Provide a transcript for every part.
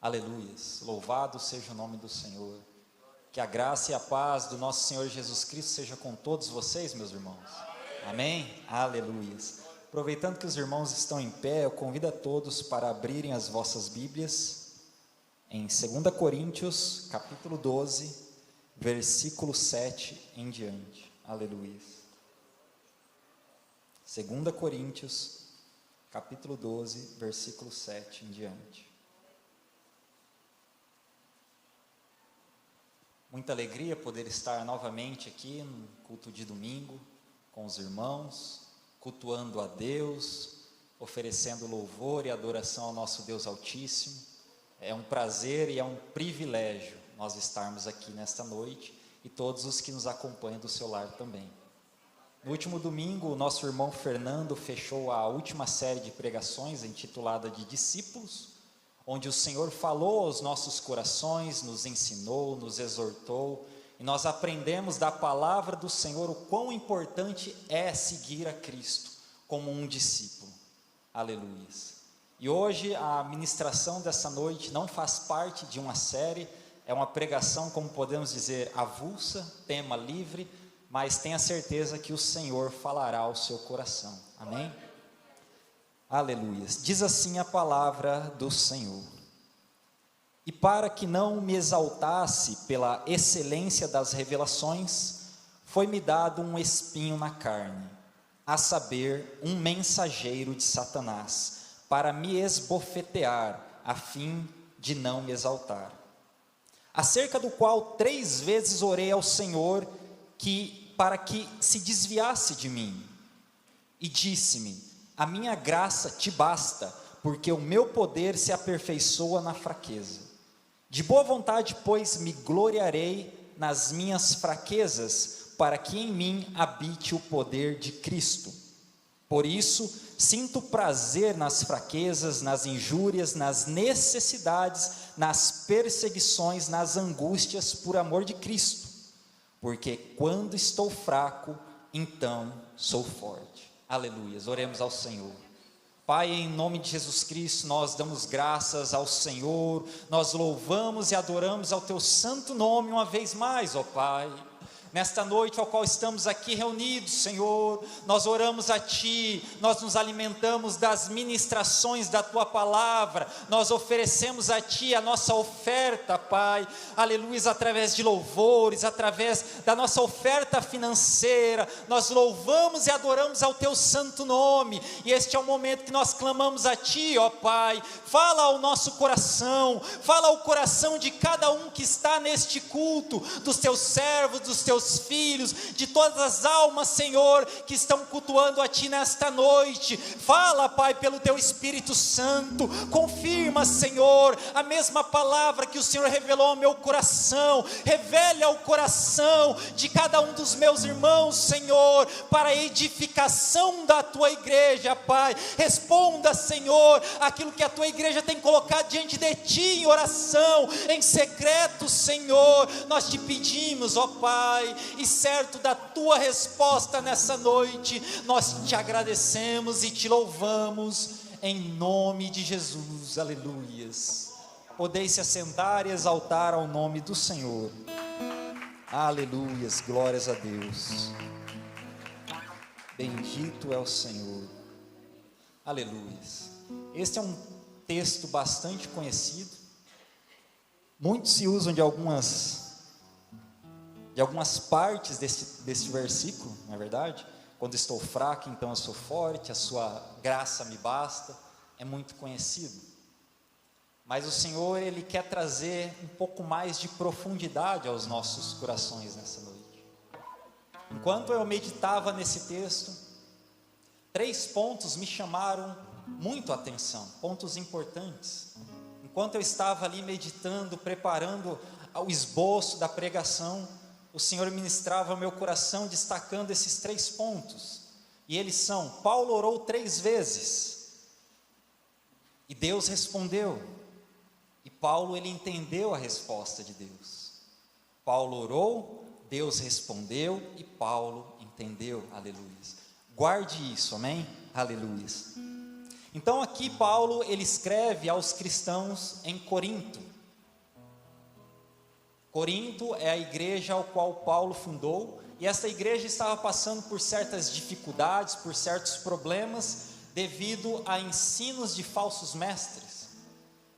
Aleluias, louvado seja o nome do Senhor. Que a graça e a paz do nosso Senhor Jesus Cristo seja com todos vocês, meus irmãos. Amém? Aleluias. Aproveitando que os irmãos estão em pé, eu convido a todos para abrirem as vossas Bíblias em 2 Coríntios, capítulo 12, versículo 7 em diante. Aleluias. 2 Coríntios, capítulo 12, versículo 7 em diante. Muita alegria poder estar novamente aqui no culto de domingo, com os irmãos, cultuando a Deus, oferecendo louvor e adoração ao nosso Deus Altíssimo. É um prazer e é um privilégio nós estarmos aqui nesta noite e todos os que nos acompanham do seu lar também. No último domingo, o nosso irmão Fernando fechou a última série de pregações intitulada de Discípulos, onde o Senhor falou aos nossos corações, nos ensinou, nos exortou, e nós aprendemos da palavra do Senhor o quão importante é seguir a Cristo como um discípulo. Aleluia. E hoje a ministração dessa noite não faz parte de uma série, é uma pregação, como podemos dizer, avulsa, tema livre, mas tenha certeza que o Senhor falará ao seu coração. Amém? Aleluias. Diz assim a palavra do Senhor: e para que não me exaltasse pela excelência das revelações, foi-me dado um espinho na carne, a saber, um mensageiro de Satanás, para me esbofetear, a fim de não me exaltar. Acerca do qual 3 vezes orei ao Senhor, para que se desviasse de mim, e disse-me: a minha graça te basta, porque o meu poder se aperfeiçoa na fraqueza. De boa vontade, pois, me gloriarei nas minhas fraquezas, para que em mim habite o poder de Cristo. Por isso, sinto prazer nas fraquezas, nas injúrias, nas necessidades, nas perseguições, nas angústias, por amor de Cristo. Porque quando estou fraco, então sou forte. Aleluias, oremos ao Senhor. Pai, em nome de Jesus Cristo, nós damos graças ao Senhor, nós louvamos e adoramos ao Teu santo nome uma vez mais, ó Pai. Nesta noite ao qual estamos aqui reunidos, Senhor, nós oramos a Ti, nós nos alimentamos das ministrações da Tua palavra, nós oferecemos a Ti a nossa oferta, Pai, aleluia, através de louvores, através da nossa oferta financeira, nós louvamos e adoramos ao Teu santo nome, e este é o momento que nós clamamos a Ti, ó Pai, fala ao nosso coração, fala ao coração de cada um que está neste culto, dos Teus servos, dos Teus filhos, de todas as almas, Senhor, que estão cultuando a Ti nesta noite. Fala, Pai, pelo Teu Espírito Santo, confirma, Senhor, a mesma palavra que o Senhor revelou ao meu coração, revele ao coração de cada um dos meus irmãos, Senhor, para a edificação da Tua igreja, Pai. Responda, Senhor, aquilo que a Tua igreja tem colocado diante de Ti em oração, em secreto, Senhor, nós Te pedimos, ó Pai, e certo da Tua resposta nessa noite, nós Te agradecemos e Te louvamos, em nome de Jesus, aleluias. Podeis se assentar e exaltar ao nome do Senhor, aleluias, glórias a Deus, bendito é o Senhor, aleluias. Este é um texto bastante conhecido, muitos se usam de algumas partes deste versículo, não é verdade? Quando estou fraco, então eu sou forte, a sua graça me basta, é muito conhecido. Mas o Senhor, Ele quer trazer um pouco mais de profundidade aos nossos corações nessa noite. Enquanto eu meditava nesse texto, 3 pontos me chamaram muito a atenção, pontos importantes. Enquanto eu estava ali meditando, preparando o esboço da pregação, o Senhor ministrava ao meu coração destacando esses 3 pontos, e eles são: Paulo orou 3 vezes, e Deus respondeu, e Paulo, ele entendeu a resposta de Deus. Paulo orou, Deus respondeu, e Paulo entendeu, aleluia. Guarde isso, amém? Aleluia. Então aqui Paulo, ele escreve aos cristãos em Corinto. Corinto é a igreja ao qual Paulo fundou, e essa igreja estava passando por certas dificuldades, por certos problemas, devido a ensinos de falsos mestres.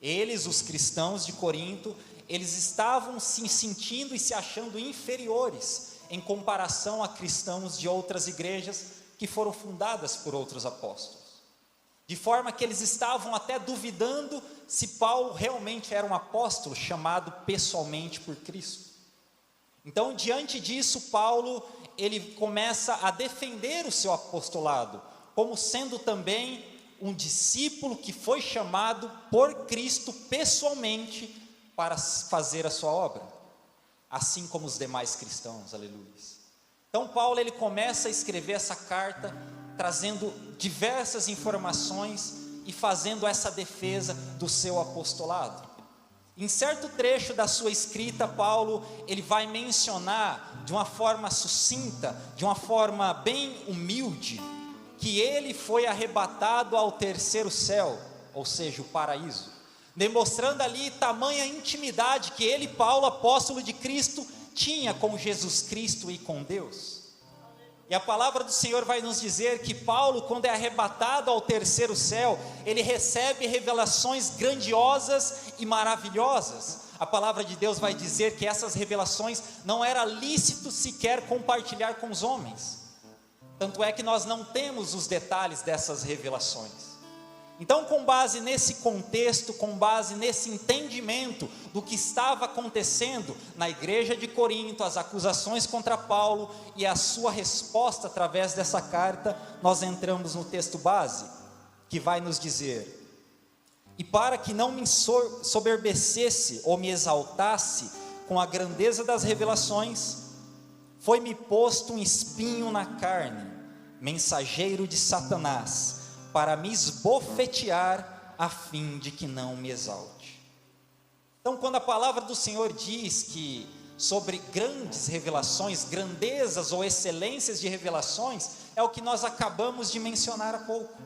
Eles, os cristãos de Corinto, eles estavam se sentindo e se achando inferiores em comparação a cristãos de outras igrejas que foram fundadas por outros apóstolos. De forma que eles estavam até duvidando se Paulo realmente era um apóstolo chamado pessoalmente por Cristo. Então, diante disso, Paulo, ele começa a defender o seu apostolado, como sendo também um discípulo que foi chamado por Cristo pessoalmente para fazer a sua obra, assim como os demais cristãos, aleluia. Então, Paulo, ele começa a escrever essa carta, trazendo diversas informações e fazendo essa defesa do seu apostolado. Em certo trecho da sua escrita, Paulo, ele vai mencionar de uma forma sucinta, de uma forma bem humilde, que ele foi arrebatado ao terceiro céu, ou seja, o paraíso, demonstrando ali tamanha intimidade que ele, Paulo, apóstolo de Cristo, tinha com Jesus Cristo e com Deus. E a palavra do Senhor vai nos dizer que Paulo, quando é arrebatado ao terceiro céu, ele recebe revelações grandiosas e maravilhosas. A palavra de Deus vai dizer que essas revelações não era lícito sequer compartilhar com os homens. Tanto é que nós não temos os detalhes dessas revelações. Então, com base nesse contexto, com base nesse entendimento do que estava acontecendo na igreja de Corinto, as acusações contra Paulo e a sua resposta através dessa carta, nós entramos no texto base, que vai nos dizer: e para que não me soberbecesse ou me exaltasse com a grandeza das revelações, foi-me posto um espinho na carne, mensageiro de Satanás, para me esbofetear, a fim de que não me exalte. Então, quando a palavra do Senhor diz que sobre grandes revelações, grandezas ou excelências de revelações, é o que nós acabamos de mencionar há pouco.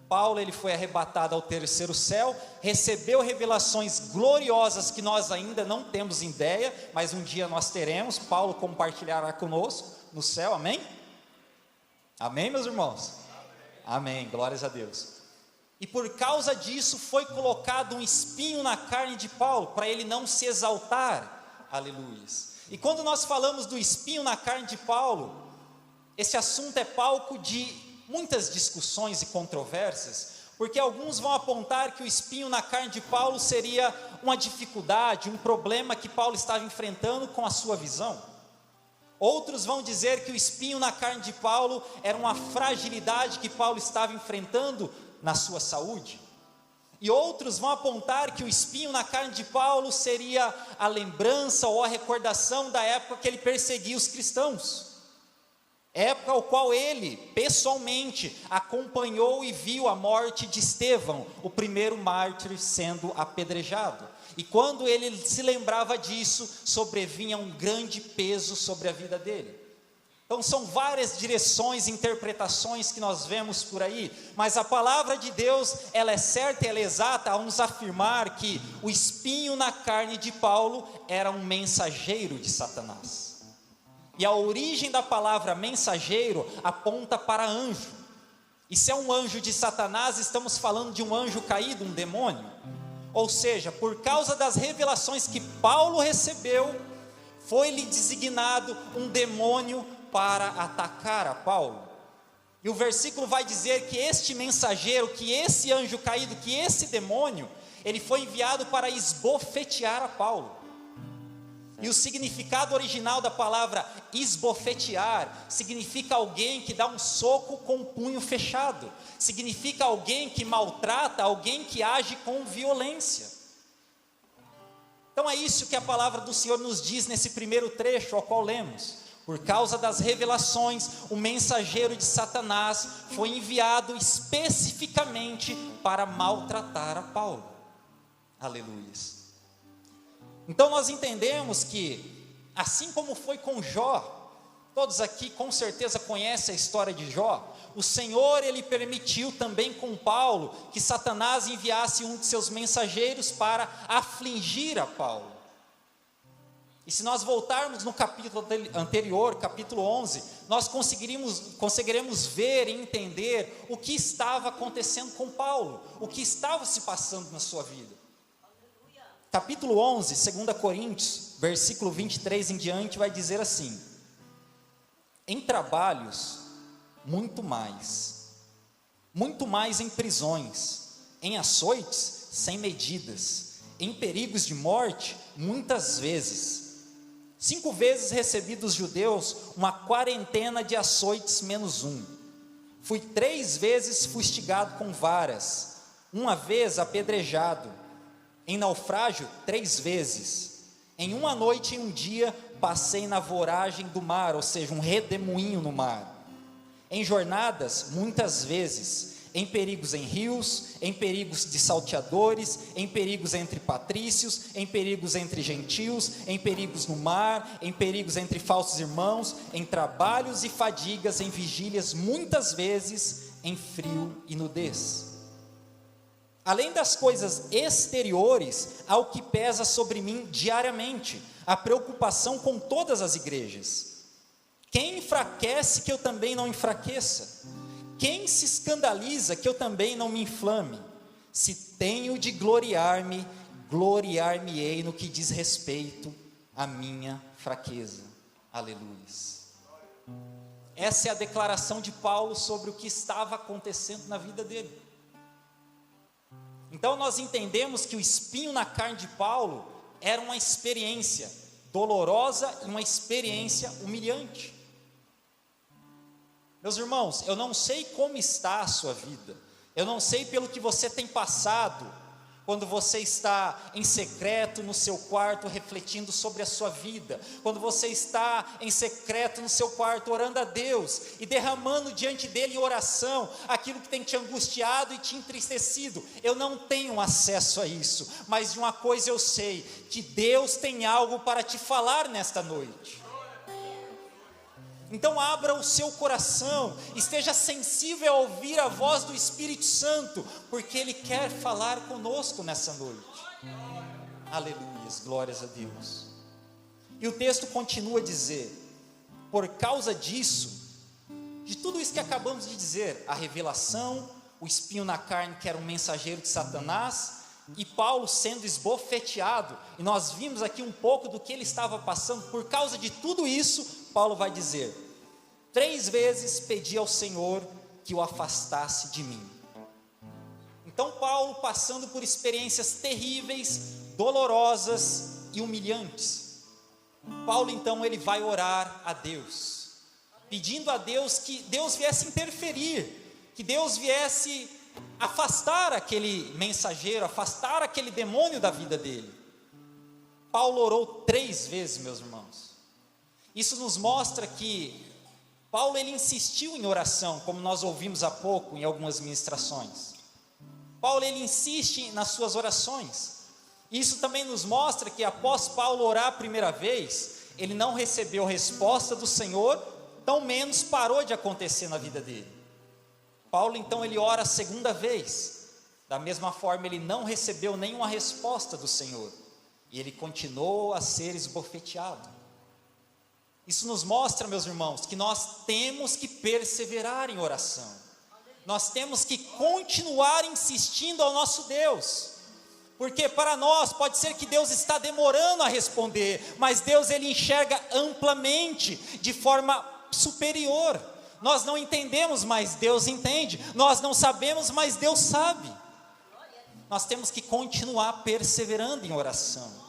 Paulo, ele foi arrebatado ao terceiro céu, recebeu revelações gloriosas que nós ainda não temos ideia, mas um dia nós teremos. Paulo compartilhará conosco no céu, amém? Amém, meus irmãos? Amém, glórias a Deus. E por causa disso foi colocado um espinho na carne de Paulo, para ele não se exaltar, aleluia. E quando nós falamos do espinho na carne de Paulo, esse assunto é palco de muitas discussões e controvérsias, porque alguns vão apontar que o espinho na carne de Paulo seria uma dificuldade, um problema que Paulo estava enfrentando com a sua visão. Outros vão dizer que o espinho na carne de Paulo era uma fragilidade que Paulo estava enfrentando na sua saúde. E outros vão apontar que o espinho na carne de Paulo seria a lembrança ou a recordação da época que ele perseguia os cristãos. Época ao qual ele, pessoalmente, acompanhou e viu a morte de Estevão, o primeiro mártir sendo apedrejado. E quando ele se lembrava disso, sobrevinha um grande peso sobre a vida dele. Então são várias direções, interpretações que nós vemos por aí, mas a palavra de Deus, ela é certa e ela é exata ao nos afirmar que o espinho na carne de Paulo era um mensageiro de Satanás. E a origem da palavra mensageiro aponta para anjo. E se é um anjo de Satanás, estamos falando de um anjo caído, um demônio. Ou seja, por causa das revelações que Paulo recebeu, foi-lhe designado um demônio para atacar a Paulo. E o versículo vai dizer que este mensageiro, que esse anjo caído, que esse demônio, ele foi enviado para esbofetear a Paulo. E o significado original da palavra esbofetear significa alguém que dá um soco com o punho fechado, significa alguém que maltrata, alguém que age com violência. Então é isso que a palavra do Senhor nos diz nesse primeiro trecho ao qual lemos. Por causa das revelações, o mensageiro de Satanás foi enviado especificamente para maltratar a Paulo. Aleluia. Então nós entendemos que, assim como foi com Jó, Todos aqui com certeza conhecem a história de Jó. O Senhor, ele permitiu também com Paulo que Satanás enviasse um de seus mensageiros para afligir a Paulo. E se nós voltarmos no capítulo anterior, capítulo 11, nós conseguiremos ver e entender o que estava acontecendo com Paulo, o que estava se passando na sua vida. Capítulo 11, 2 Coríntios, versículo 23 em diante, vai dizer assim: em trabalhos, muito mais em prisões, em açoites, sem medidas, em perigos de morte, muitas vezes. 5 vezes recebi dos judeus uma quarentena de açoites menos 1. Fui 3 vezes fustigado com varas, 1 vez apedrejado, em naufrágio 3 vezes. Em uma noite e um dia passei na voragem do mar, ou seja, um redemoinho no mar. Em jornadas, muitas vezes, em perigos em rios, em perigos de salteadores, em perigos entre patrícios, em perigos entre gentios, em perigos no mar, em perigos entre falsos irmãos, em trabalhos e fadigas, em vigílias, muitas vezes em frio e nudez. Além das coisas exteriores, há o que pesa sobre mim diariamente, a preocupação com todas as igrejas. Quem enfraquece que eu também não enfraqueça? Quem se escandaliza que eu também não me inflame? Se tenho de gloriar-me, gloriar-me-ei no que diz respeito à minha fraqueza. Aleluia. Essa é a declaração de Paulo sobre o que estava acontecendo na vida dele. Então nós entendemos que o espinho na carne de Paulo era uma experiência dolorosa e uma experiência humilhante. Meus irmãos, eu não sei como está a sua vida, eu não sei pelo que você tem passado, quando você está em secreto no seu quarto refletindo sobre a sua vida, quando você está em secreto no seu quarto orando a Deus e derramando diante dele em oração aquilo que tem te angustiado e te entristecido. Eu não tenho acesso a isso, mas de uma coisa eu sei, que Deus tem algo para te falar nesta noite. Então abra o seu coração, esteja sensível a ouvir a voz do Espírito Santo, porque Ele quer falar conosco nessa noite. Aleluias, glórias a Deus. E o texto continua a dizer: por causa disso, de tudo isso que acabamos de dizer, a revelação, o espinho na carne que era um mensageiro de Satanás, e Paulo sendo esbofeteado, e nós vimos aqui um pouco do que ele estava passando. Por causa de tudo isso, Paulo vai dizer: 3 vezes pedi ao Senhor que o afastasse de mim. Então Paulo, passando por experiências terríveis, dolorosas e humilhantes, Paulo então ele vai orar a Deus, pedindo a Deus que Deus viesse interferir, que Deus viesse afastar aquele mensageiro, afastar aquele demônio da vida dele. Paulo orou 3 vezes, meus irmãos. Isso nos mostra que Paulo ele insistiu em oração, como nós ouvimos há pouco em algumas ministrações. Paulo ele insiste nas suas orações. Isso também nos mostra que após Paulo orar a primeira vez, ele não recebeu resposta do Senhor, tão menos parou de acontecer na vida dele. Paulo então ele ora a segunda vez, da mesma forma ele não recebeu nenhuma resposta do Senhor, e ele continuou a ser esbofeteado. Isso nos mostra, meus irmãos, que nós temos que perseverar em oração, nós temos que continuar insistindo ao nosso Deus, porque para nós pode ser que Deus está demorando a responder, mas Deus ele enxerga amplamente, de forma superior. Nós não entendemos, mas Deus entende. Nós não sabemos, mas Deus sabe. Nós temos que continuar perseverando em oração.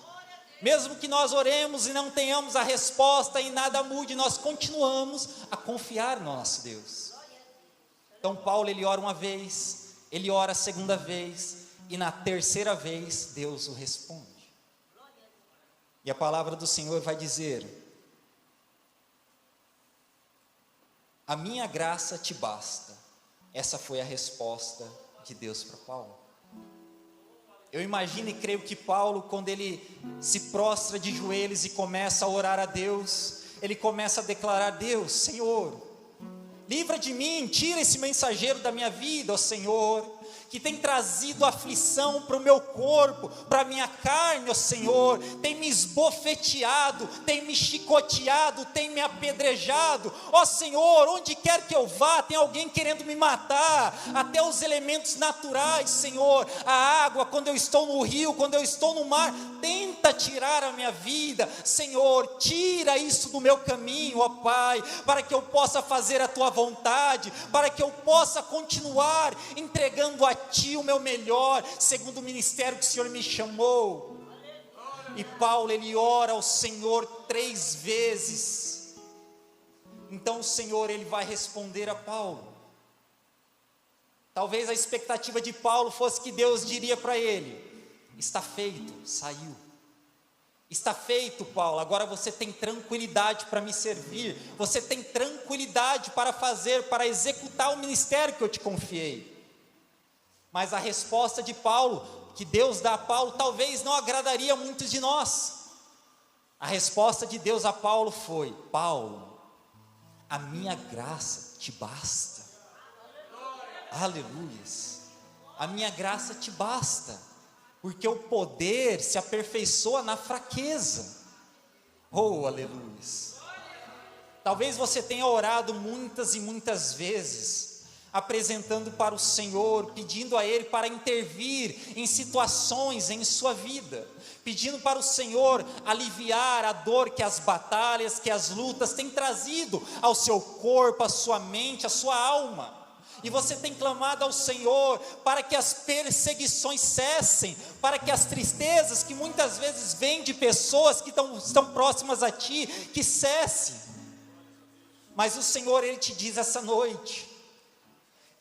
Mesmo que nós oremos e não tenhamos a resposta e nada mude, nós continuamos a confiar no nosso Deus. Então Paulo ele ora uma vez, ele ora a segunda vez, e na terceira vez Deus o responde. E a palavra do Senhor vai dizer: a minha graça te basta. Essa foi a resposta de Deus para Paulo. Eu imagino e creio que Paulo, quando ele se prostra de joelhos e começa a orar a Deus, ele começa a declarar: Deus, Senhor, livra de mim, tira esse mensageiro da minha vida, ó Senhor, que tem trazido aflição para o meu corpo, para a minha carne, ó Senhor, tem me esbofeteado, tem me chicoteado, tem me apedrejado, ó Senhor, onde quer que eu vá, tem alguém querendo me matar, até os elementos naturais, Senhor, a água, quando eu estou no rio, quando eu estou no mar, tenta tirar a minha vida, Senhor, tira isso do meu caminho, ó Pai, para que eu possa fazer a Tua vontade, para que eu possa continuar entregando a Ti o meu melhor, segundo o ministério que o Senhor me chamou. E Paulo, ele ora ao Senhor 3 vezes, então o Senhor, ele vai responder a Paulo. Talvez a expectativa de Paulo fosse que Deus diria para ele: está feito, saiu. Está feito, Paulo, agora você tem tranquilidade para me servir, você tem tranquilidade para fazer, para executar o ministério que eu te confiei. Mas a resposta de Paulo, que Deus dá a Paulo, talvez não agradaria a muitos de nós. A resposta de Deus a Paulo foi: Paulo, a minha graça te basta. Aleluias. A minha graça te basta, porque o poder se aperfeiçoa na fraqueza. Oh, aleluias. Talvez você tenha orado muitas e muitas vezes, apresentando para o Senhor, pedindo a Ele para intervir em situações em sua vida, pedindo para o Senhor aliviar a dor que as batalhas, que as lutas têm trazido ao seu corpo, à sua mente, à sua alma. E você tem clamado ao Senhor para que as perseguições cessem, para que as tristezas que muitas vezes vêm de pessoas que estão próximas a ti, que cessem. Mas o Senhor, Ele te diz essa noite,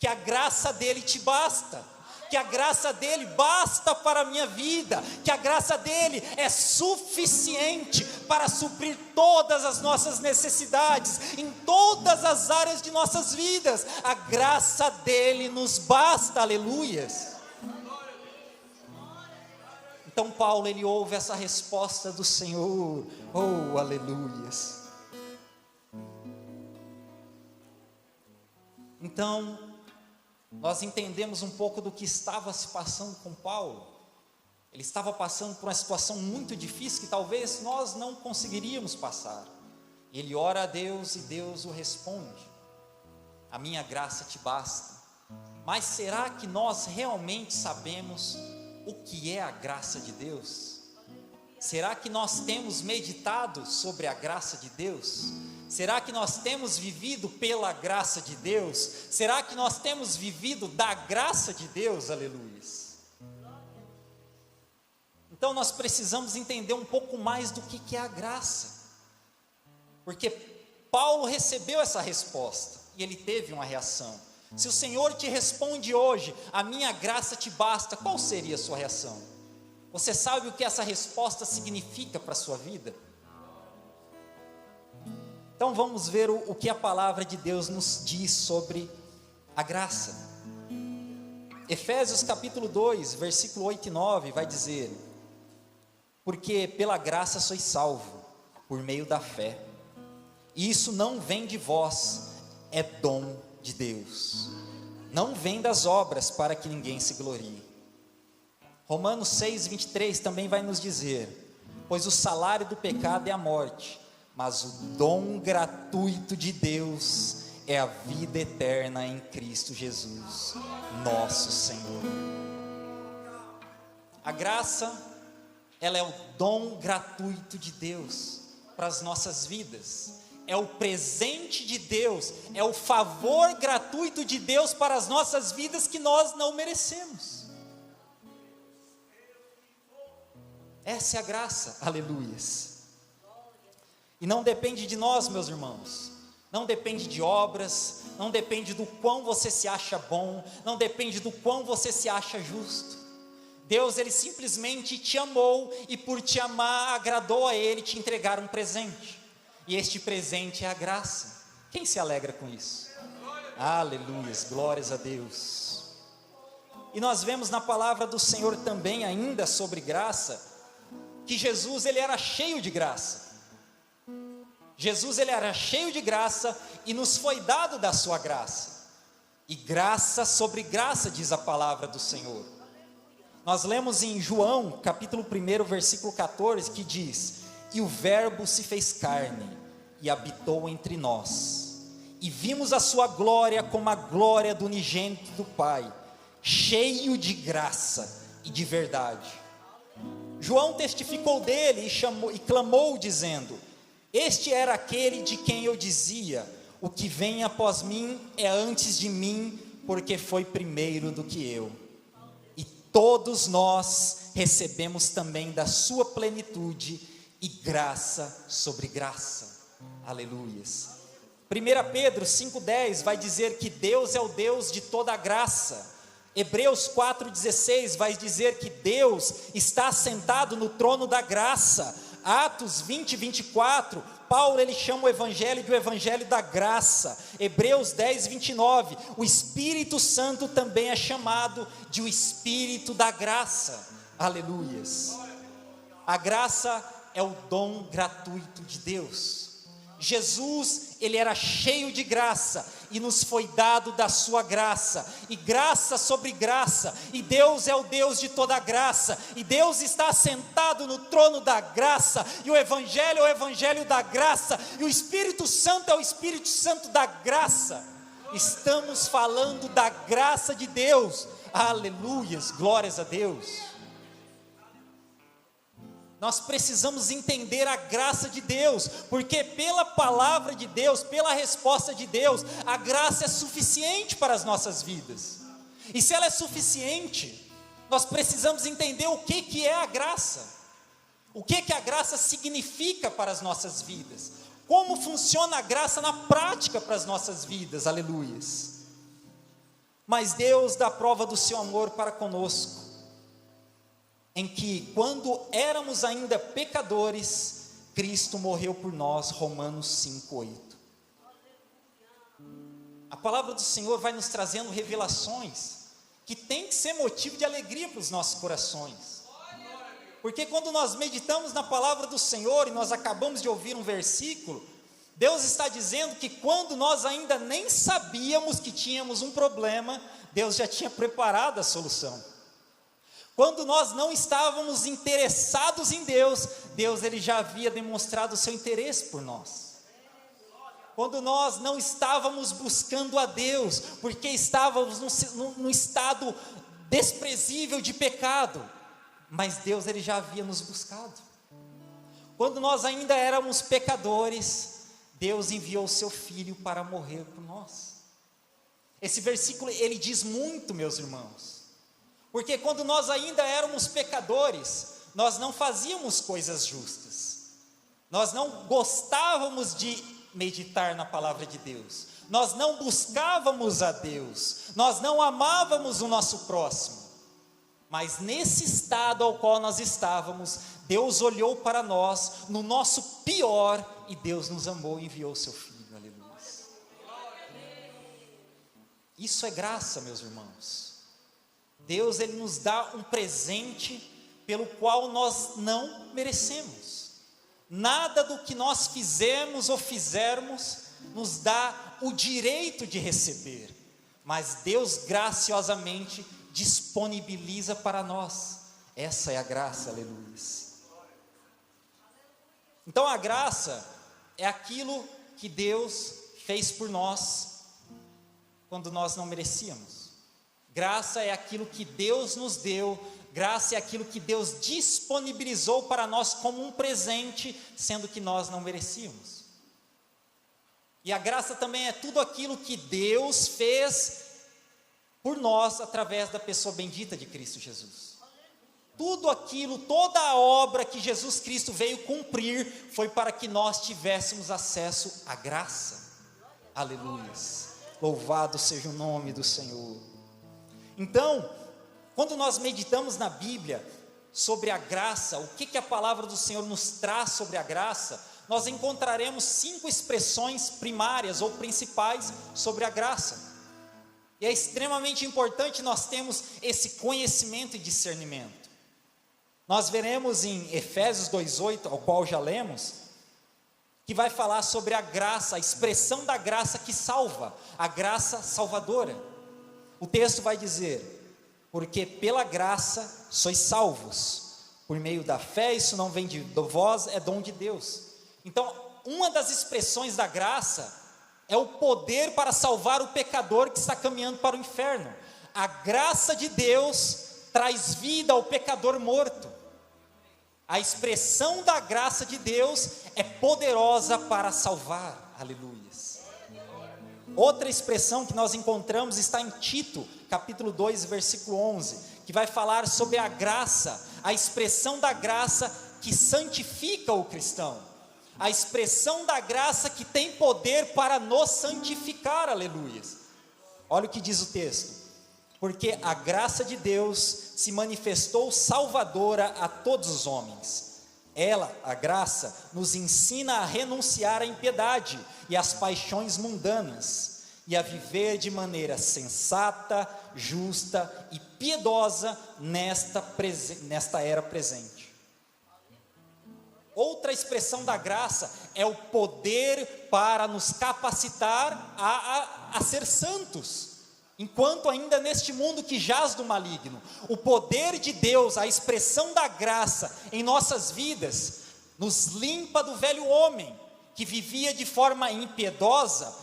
que a graça dEle te basta, que a graça dEle basta para a minha vida, que a graça dEle é suficiente para suprir todas as nossas necessidades, em todas as áreas de nossas vidas. A graça dEle nos basta, aleluias. Então Paulo, ele ouve essa resposta do Senhor, oh, aleluias. Então, nós entendemos um pouco do que estava se passando com Paulo. Ele estava passando por uma situação muito difícil, que talvez nós não conseguiríamos passar. Ele ora a Deus e Deus o responde: a minha graça te basta. Mas será que nós realmente sabemos o que é a graça de Deus? Será que nós temos meditado sobre a graça de Deus? Será que nós temos vivido pela graça de Deus? Será que nós temos vivido da graça de Deus? Aleluia. Então nós precisamos entender um pouco mais do que é a graça, porque Paulo recebeu essa resposta e ele teve uma reação. Se o Senhor te responde hoje: a minha graça te basta, qual seria a sua reação? Você sabe o que essa resposta significa para a sua vida? Então vamos ver o que a palavra de Deus nos diz sobre a graça. Efésios capítulo 2, versículo 8 e 9 vai dizer: porque pela graça sois salvo, por meio da fé, e isso não vem de vós, é dom de Deus, não vem das obras, para que ninguém se glorie. Romanos 6, 23 também vai nos dizer: pois o salário do pecado é a morte, mas o dom gratuito de Deus é a vida eterna em Cristo Jesus, nosso Senhor. A graça, ela é o dom gratuito de Deus para as nossas vidas, é o presente de Deus, é o favor gratuito de Deus para as nossas vidas que nós não merecemos. Essa é a graça, aleluias. E não depende de nós, meus irmãos, não depende de obras, não depende do quão você se acha bom, não depende do quão você se acha justo. Deus, Ele simplesmente te amou, e por te amar, agradou a Ele te entregar um presente, e este presente é a graça. Quem se alegra com isso? Aleluias, glórias a Deus. E nós vemos na palavra do Senhor também, ainda sobre graça, que Jesus, Ele era cheio de graça. Jesus, ele era cheio de graça e nos foi dado da sua graça. E graça sobre graça, diz a palavra do Senhor. Nós lemos em João, capítulo 1, versículo 14, que diz: e o verbo se fez carne e habitou entre nós. E vimos a sua glória como a glória do unigênito do Pai, cheio de graça e de verdade. João testificou dele e clamou dizendo: este era aquele de quem eu dizia, o que vem após mim é antes de mim, porque foi primeiro do que eu. E todos nós recebemos também da sua plenitude e graça sobre graça. Aleluias. 1 Pedro 5,10 vai dizer que Deus é o Deus de toda graça. Hebreus 4,16 vai dizer que Deus está sentado no trono da graça. Atos 20, 24, Paulo ele chama o evangelho de o evangelho da graça. Hebreus 10, 29, o Espírito Santo também é chamado de o Espírito da graça. Aleluias. A graça é o dom gratuito de Deus. Jesus, ele era cheio de graça, e nos foi dado da sua graça, e graça sobre graça, e Deus é o Deus de toda graça, e Deus está sentado no trono da graça, e o Evangelho é o Evangelho da graça, e o Espírito Santo é o Espírito Santo da graça. Estamos falando da graça de Deus. Aleluias, glórias a Deus. Nós precisamos entender a graça de Deus, porque pela palavra de Deus, pela resposta de Deus, a graça é suficiente para as nossas vidas. E se ela é suficiente, nós precisamos entender o que é a graça, o que a graça significa para as nossas vidas, como funciona a graça na prática para as nossas vidas, aleluias. Mas Deus dá prova do seu amor para conosco, em que quando éramos ainda pecadores, Cristo morreu por nós, Romanos 5:8. A palavra do Senhor vai nos trazendo revelações, que tem que ser motivo de alegria para os nossos corações, porque quando nós meditamos na palavra do Senhor, e nós acabamos de ouvir um versículo, Deus está dizendo que quando nós ainda nem sabíamos que tínhamos um problema, Deus já tinha preparado a solução. Quando nós não estávamos interessados em Deus, Deus ele já havia demonstrado o seu interesse por nós. Quando nós não estávamos buscando a Deus, porque estávamos num estado desprezível de pecado, mas Deus ele já havia nos buscado. Quando nós ainda éramos pecadores, Deus enviou o seu Filho para morrer por nós. Esse versículo ele diz muito, meus irmãos. Porque quando nós ainda éramos pecadores, nós não fazíamos coisas justas, nós não gostávamos de meditar na palavra de Deus, nós não buscávamos a Deus, nós não amávamos o nosso próximo, mas nesse estado ao qual nós estávamos, Deus olhou para nós, no nosso pior, e Deus nos amou e enviou o seu Filho, aleluia. Isso é graça, meus irmãos. Deus ele nos dá um presente pelo qual nós não merecemos. Nada do que nós fizemos ou fizermos nos dá o direito de receber, mas Deus graciosamente disponibiliza para nós. Essa é a graça, aleluia. Então a graça é aquilo que Deus fez por nós quando nós não merecíamos. Graça é aquilo que Deus nos deu, graça é aquilo que Deus disponibilizou para nós como um presente, sendo que nós não merecíamos. E a graça também é tudo aquilo que Deus fez por nós, através da pessoa bendita de Cristo Jesus. Tudo aquilo, toda a obra que Jesus Cristo veio cumprir, foi para que nós tivéssemos acesso à graça. Aleluia. Louvado seja o nome do Senhor. Então, quando nós meditamos na Bíblia sobre a graça, o que a palavra do Senhor nos traz sobre a graça, nós encontraremos 5 expressões primárias ou principais sobre a graça. E é extremamente importante nós termos esse conhecimento e discernimento. Nós veremos em Efésios 2:8, ao qual já lemos, que vai falar sobre a graça, a expressão da graça que salva, a graça salvadora. O texto vai dizer: porque pela graça sois salvos, por meio da fé, isso não vem de vós, é dom de Deus. Então, uma das expressões da graça é o poder para salvar o pecador que está caminhando para o inferno. A graça de Deus traz vida ao pecador morto. A expressão da graça de Deus é poderosa para salvar. Aleluia. Outra expressão que nós encontramos está em Tito, capítulo 2, versículo 11, que vai falar sobre a graça, a expressão da graça que santifica o cristão, a expressão da graça que tem poder para nos santificar. Aleluia. Olha o que diz o texto: porque a graça de Deus se manifestou salvadora a todos os homens. Ela, a graça, nos ensina a renunciar à impiedade e às paixões mundanas, e a viver de maneira sensata, justa e piedosa nesta era presente. Outra expressão da graça é o poder para nos capacitar a ser santos, enquanto ainda neste mundo que jaz do maligno. O poder de Deus, a expressão da graça em nossas vidas, nos limpa do velho homem, que vivia de forma impiedosa,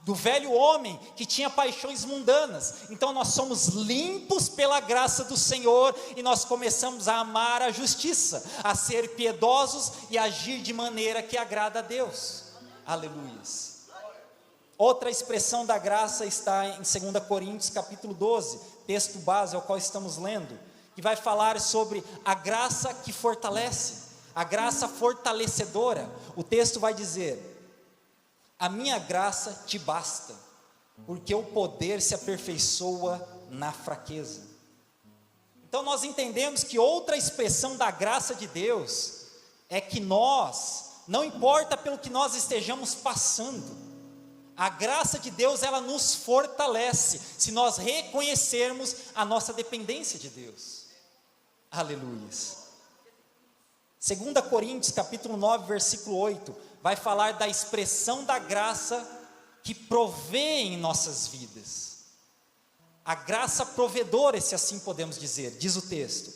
do velho homem que tinha paixões mundanas. Então nós somos limpos pela graça do Senhor, e nós começamos a amar a justiça, a ser piedosos e agir de maneira que agrada a Deus. Aleluia. Outra expressão da graça está em 2 Coríntios capítulo 12, texto base ao qual estamos lendo, que vai falar sobre a graça que fortalece, a graça fortalecedora. O texto vai dizer: a minha graça te basta, porque o poder se aperfeiçoa na fraqueza. Então nós entendemos que outra expressão da graça de Deus é que nós, não importa pelo que nós estejamos passando, a graça de Deus, ela nos fortalece, se nós reconhecermos a nossa dependência de Deus. Aleluia. 2 Coríntios capítulo 9, versículo 8, vai falar da expressão da graça que provê em nossas vidas. A graça provedora, se assim podemos dizer, diz o texto: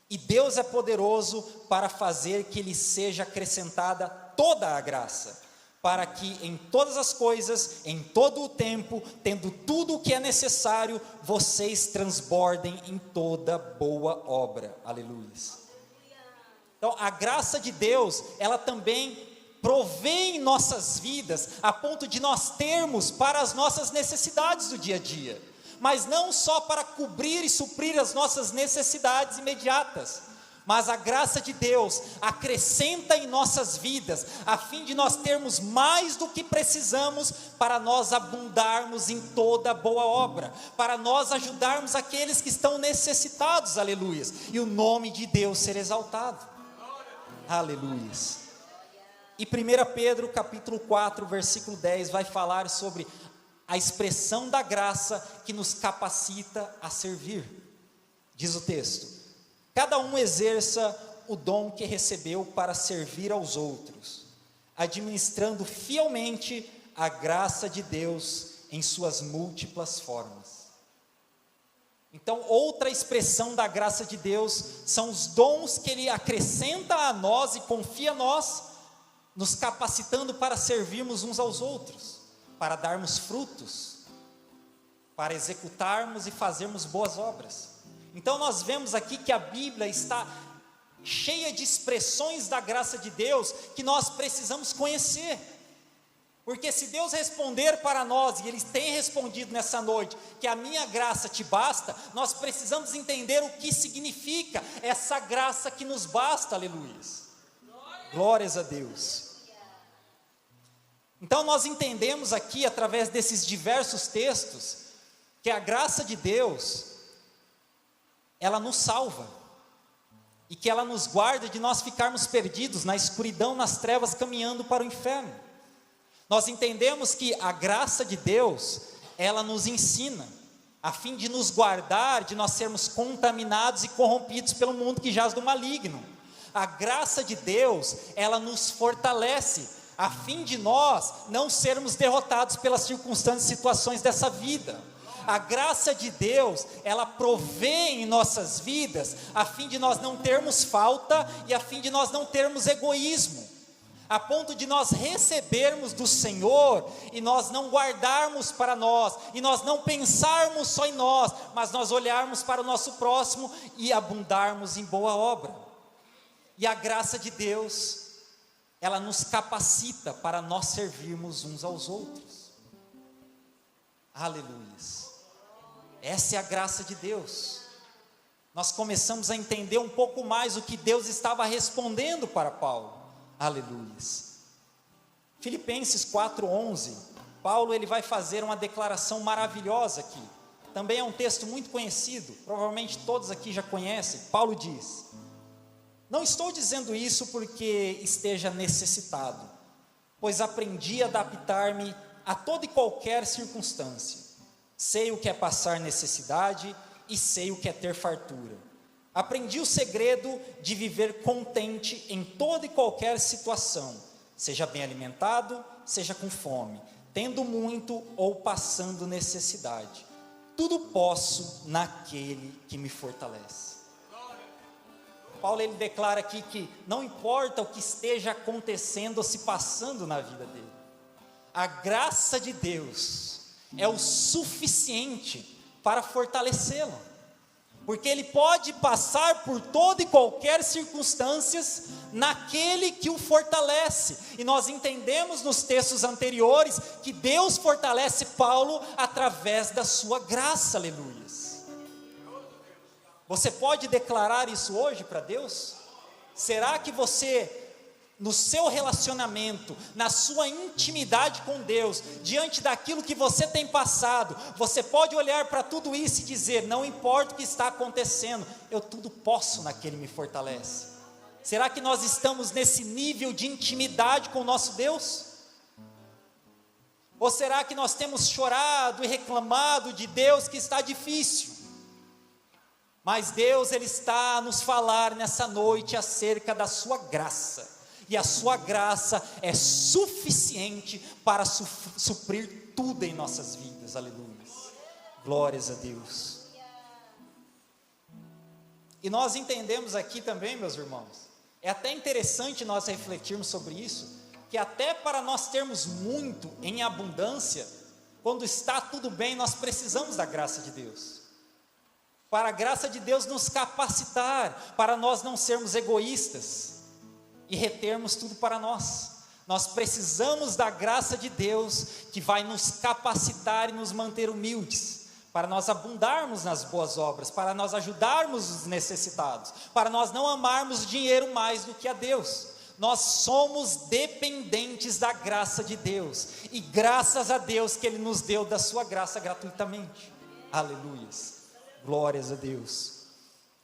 e Deus é poderoso para fazer que lhe seja acrescentada toda a graça, para que em todas as coisas, em todo o tempo, tendo tudo o que é necessário, vocês transbordem em toda boa obra. Aleluia. Então a graça de Deus, ela também provê em nossas vidas, a ponto de nós termos para as nossas necessidades do dia a dia, mas não só para cobrir e suprir as nossas necessidades imediatas, mas a graça de Deus acrescenta em nossas vidas, a fim de nós termos mais do que precisamos, para nós abundarmos em toda boa obra, para nós ajudarmos aqueles que estão necessitados. Aleluia. E o nome de Deus ser exaltado. Aleluia. E 1 Pedro capítulo 4, versículo 10, vai falar sobre a expressão da graça que nos capacita a servir. Diz o texto: cada um exerça o dom que recebeu para servir aos outros, administrando fielmente a graça de Deus em suas múltiplas formas. Então, outra expressão da graça de Deus são os dons que Ele acrescenta a nós e confia a nós, nos capacitando para servirmos uns aos outros, para darmos frutos, para executarmos e fazermos boas obras. Então nós vemos aqui que a Bíblia está cheia de expressões da graça de Deus que nós precisamos conhecer, porque se Deus responder para nós, e Ele tem respondido nessa noite, que a minha graça te basta, nós precisamos entender o que significa essa graça que nos basta. Aleluia. Glórias a Deus. Então nós entendemos aqui, através desses diversos textos, que a graça de Deus, ela nos salva, e que ela nos guarda de nós ficarmos perdidos na escuridão, nas trevas, caminhando para o inferno. Nós entendemos que a graça de Deus, ela nos ensina, a fim de nos guardar, de nós sermos contaminados e corrompidos pelo mundo que jaz do maligno. A graça de Deus, ela nos fortalece, a fim de nós não sermos derrotados pelas circunstâncias e situações dessa vida. A graça de Deus, ela provê em nossas vidas, a fim de nós não termos falta e a fim de nós não termos egoísmo, a ponto de nós recebermos do Senhor e nós não guardarmos para nós, e nós não pensarmos só em nós, mas nós olharmos para o nosso próximo e abundarmos em boa obra. E a graça de Deus, ela nos capacita para nós servirmos uns aos outros. Aleluia. Essa é a graça de Deus. Nós começamos a entender um pouco mais o que Deus estava respondendo para Paulo. Aleluia. Filipenses 4:11, Paulo ele vai fazer uma declaração maravilhosa aqui. Também é um texto muito conhecido, provavelmente todos aqui já conhecem. Paulo diz: não estou dizendo isso porque esteja necessitado, pois aprendi a adaptar-me a toda e qualquer circunstância. Sei o que é passar necessidade e sei o que é ter fartura. Aprendi o segredo de viver contente em toda e qualquer situação, seja bem alimentado, seja com fome, tendo muito ou passando necessidade. Tudo posso naquele que me fortalece. Paulo ele declara aqui que não importa o que esteja acontecendo ou se passando na vida dele, a graça de Deus é o suficiente para fortalecê-lo, porque ele pode passar por toda e qualquer circunstâncias naquele que o fortalece, e nós entendemos nos textos anteriores que Deus fortalece Paulo através da sua graça, aleluia. Você pode declarar isso hoje para Deus? Será que você, no seu relacionamento, na sua intimidade com Deus, diante daquilo que você tem passado, você pode olhar para tudo isso e dizer: não importa o que está acontecendo, eu tudo posso naquele que me fortalece? Será que nós estamos nesse nível de intimidade com o nosso Deus? Ou será que nós temos chorado e reclamado de Deus que está difícil? Mas Deus ele está a nos falar nessa noite acerca da sua graça, e a sua graça é suficiente para suprir tudo em nossas vidas, aleluia, glórias a Deus. E nós entendemos aqui também, meus irmãos, é até interessante nós refletirmos sobre isso, que até para nós termos muito em abundância, quando está tudo bem, nós precisamos da graça de Deus, para a graça de Deus nos capacitar, para nós não sermos egoístas e retermos tudo para nós. Nós precisamos da graça de Deus, que vai nos capacitar e nos manter humildes, para nós abundarmos nas boas obras, para nós ajudarmos os necessitados, para nós não amarmos dinheiro mais do que a Deus. Nós somos dependentes da graça de Deus, e graças a Deus que Ele nos deu da sua graça gratuitamente, aleluias, glórias a Deus.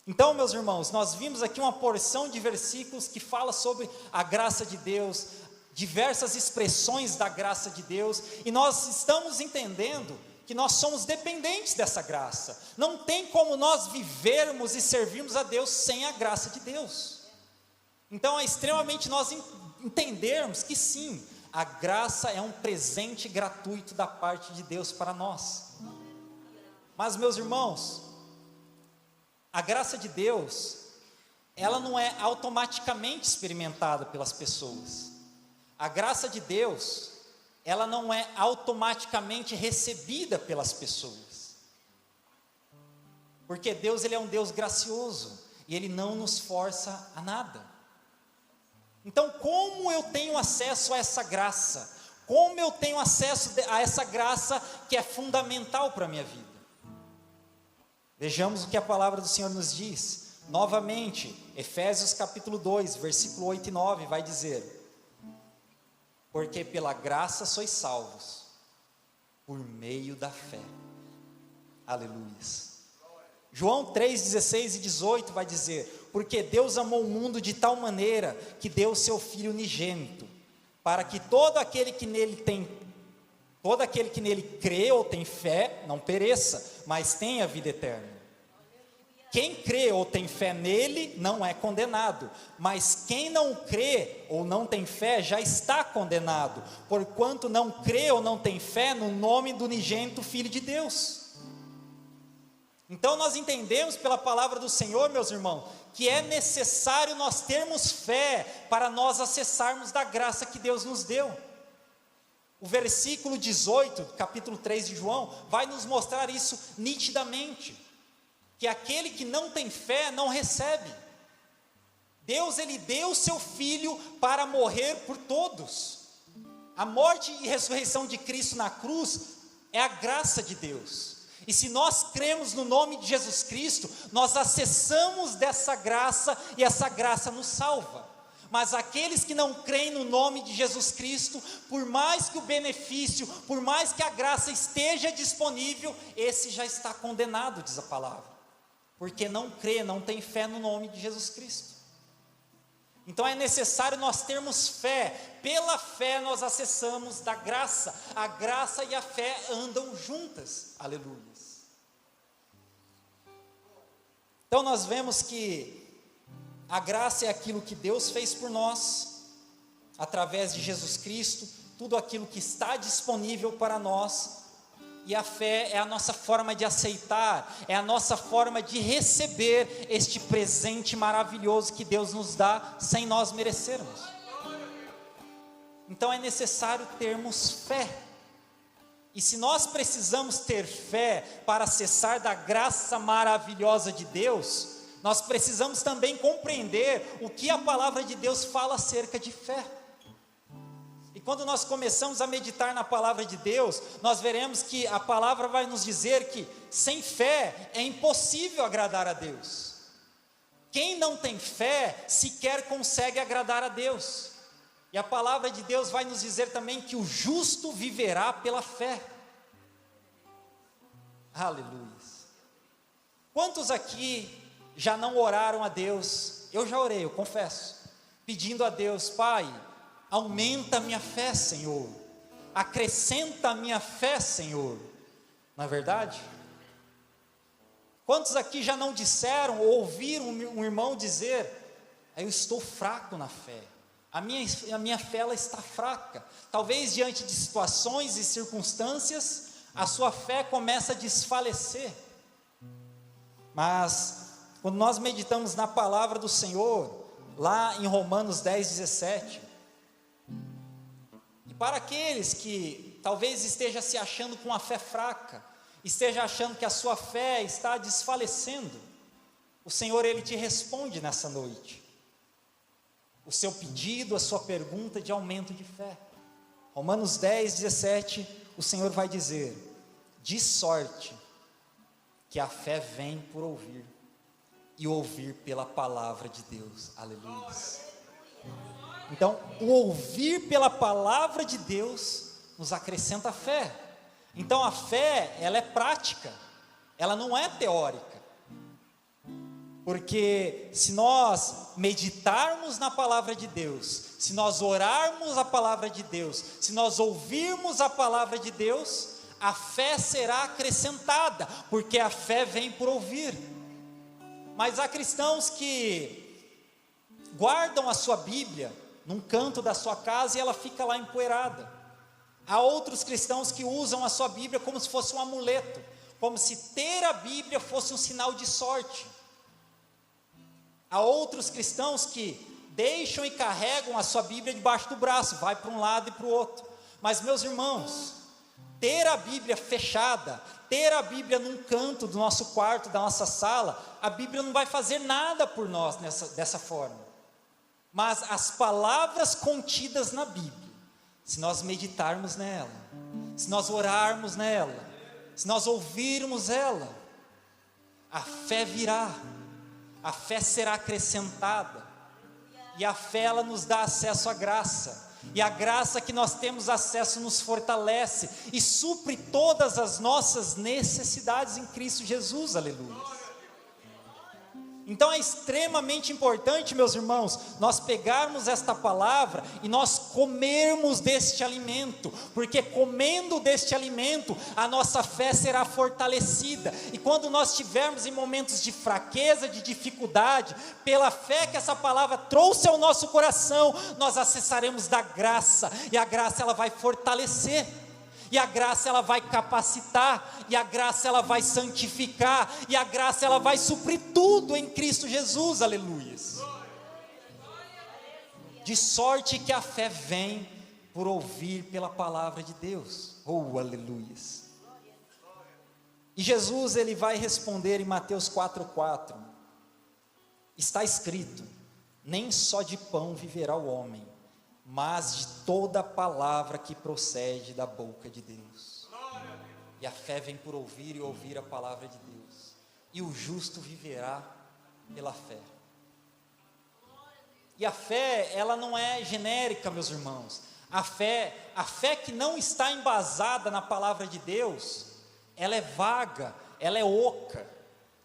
Então, meus irmãos, nós vimos aqui uma porção de versículos que fala sobre a graça de Deus, diversas expressões da graça de Deus, e nós estamos entendendo que nós somos dependentes dessa graça. Não tem como nós vivermos e servirmos a Deus sem a graça de Deus. Então é extremamente nós entendermos que sim, a graça é um presente gratuito da parte de Deus para nós. Mas, meus irmãos, a graça de Deus, ela não é automaticamente experimentada pelas pessoas. A graça de Deus, ela não é automaticamente recebida pelas pessoas. Porque Deus, Ele é um Deus gracioso, e Ele não nos força a nada. Então, como eu tenho acesso a essa graça? Como eu tenho acesso a essa graça que é fundamental para a minha vida? Vejamos o que a palavra do Senhor nos diz. Novamente, Efésios capítulo 2, versículo 8 e 9, vai dizer: porque pela graça sois salvos, por meio da fé. Aleluia. João 3, 16 e 18 vai dizer: porque Deus amou o mundo de tal maneira, que deu o seu Filho unigênito, para que todo aquele que nele crê ou tem fé, não pereça, mas tenha vida eterna. quem crê ou tem fé nele não é condenado, mas quem não crê ou não tem fé já está condenado, porquanto não crê ou não tem fé no nome do unigênito Filho de Deus. Então nós entendemos pela palavra do Senhor, meus irmãos, que é necessário nós termos fé para nós acessarmos da graça que Deus nos deu. O versículo 18, capítulo 3 de João, vai nos mostrar isso nitidamente, que aquele que não tem fé não recebe. Deus, ele deu o seu Filho para morrer por todos. A morte e ressurreição de Cristo na cruz é a graça de Deus. E se nós cremos no nome de Jesus Cristo, nós acessamos dessa graça e essa graça nos salva. Mas aqueles que não creem no nome de Jesus Cristo, por mais que o benefício, por mais que a graça esteja disponível, esse já está condenado, diz a palavra. Porque não crê, não tem fé no nome de Jesus Cristo. Então é necessário nós termos fé. Pela fé nós acessamos da graça. A graça e a fé andam juntas. Aleluia. Então nós vemos que a graça é aquilo que Deus fez por nós, através de Jesus Cristo, tudo aquilo que está disponível para nós, e a fé é a nossa forma de aceitar, é a nossa forma de receber este presente maravilhoso que Deus nos dá, sem nós merecermos. Então é necessário termos fé, e se nós precisamos ter fé para acessar da graça maravilhosa de Deus, nós precisamos também compreender o que a palavra de Deus fala acerca de fé. E quando nós começamos a meditar na palavra de Deus, nós veremos que a palavra vai nos dizer que sem fé é impossível agradar a Deus. Quem não tem fé sequer consegue agradar a Deus. E a palavra de Deus vai nos dizer também que o justo viverá pela fé. Aleluia. Quantos aqui já não oraram a Deus? Eu já orei, eu confesso, pedindo a Deus: Pai, aumenta a minha fé, Senhor, acrescenta a minha fé, Senhor. Não é verdade? Quantos aqui já não disseram ou ouviram um irmão dizer: eu estou fraco na fé, a minha fé ela está fraca? Talvez diante de situações e circunstâncias, a sua fé começa a desfalecer. Mas quando nós meditamos na palavra do Senhor, lá em Romanos 10, 17, e para aqueles que talvez esteja se achando com a fé fraca, esteja achando que a sua fé está desfalecendo, o Senhor, Ele te responde nessa noite, o seu pedido, a sua pergunta de aumento de fé. Romanos 10, 17, o Senhor vai dizer: de sorte que a fé vem por ouvir, e ouvir pela palavra de Deus. Aleluia. Então, o ouvir pela palavra de Deus nos acrescenta fé. Então a fé, ela é prática, ela não é teórica. Porque se nós meditarmos na palavra de Deus, se nós orarmos a palavra de Deus, se nós ouvirmos a palavra de Deus, a fé será acrescentada, porque a fé vem por ouvir. Mas há cristãos que guardam a sua Bíblia num canto da sua casa e ela fica lá empoeirada. Há outros cristãos que usam a sua Bíblia como se fosse um amuleto, como se ter a Bíblia fosse um sinal de sorte. Há outros cristãos que deixam e carregam a sua Bíblia debaixo do braço, vai para um lado e para o outro. Mas, meus irmãos, ter a Bíblia fechada, ter a Bíblia num canto do nosso quarto, da nossa sala, a Bíblia não vai fazer nada por nós dessa forma. Mas as palavras contidas na Bíblia, se nós meditarmos nela, se nós orarmos nela, se nós ouvirmos ela, a fé virá, a fé será acrescentada, e a fé ela nos dá acesso à graça. E a graça que nós temos acesso nos fortalece e supre todas as nossas necessidades em Cristo Jesus, aleluia. Então é extremamente importante, meus irmãos, nós pegarmos esta palavra e nós comermos deste alimento, porque comendo deste alimento, a nossa fé será fortalecida, e quando nós estivermos em momentos de fraqueza, de dificuldade, pela fé que essa palavra trouxe ao nosso coração, nós acessaremos da graça, e a graça ela vai fortalecer, e a graça ela vai capacitar, e a graça ela vai santificar, e a graça ela vai suprir tudo em Cristo Jesus, aleluias. De sorte que a fé vem por ouvir pela palavra de Deus, oh aleluias. E Jesus ele vai responder em Mateus 4,4, está escrito, nem só de pão viverá o homem, mas de toda palavra que procede da boca de Deus. E a fé vem por ouvir e ouvir a palavra de Deus, e o justo viverá pela fé. E a fé, ela não é genérica, meus irmãos. A fé que não está embasada na palavra de Deus, ela é vaga, ela é oca.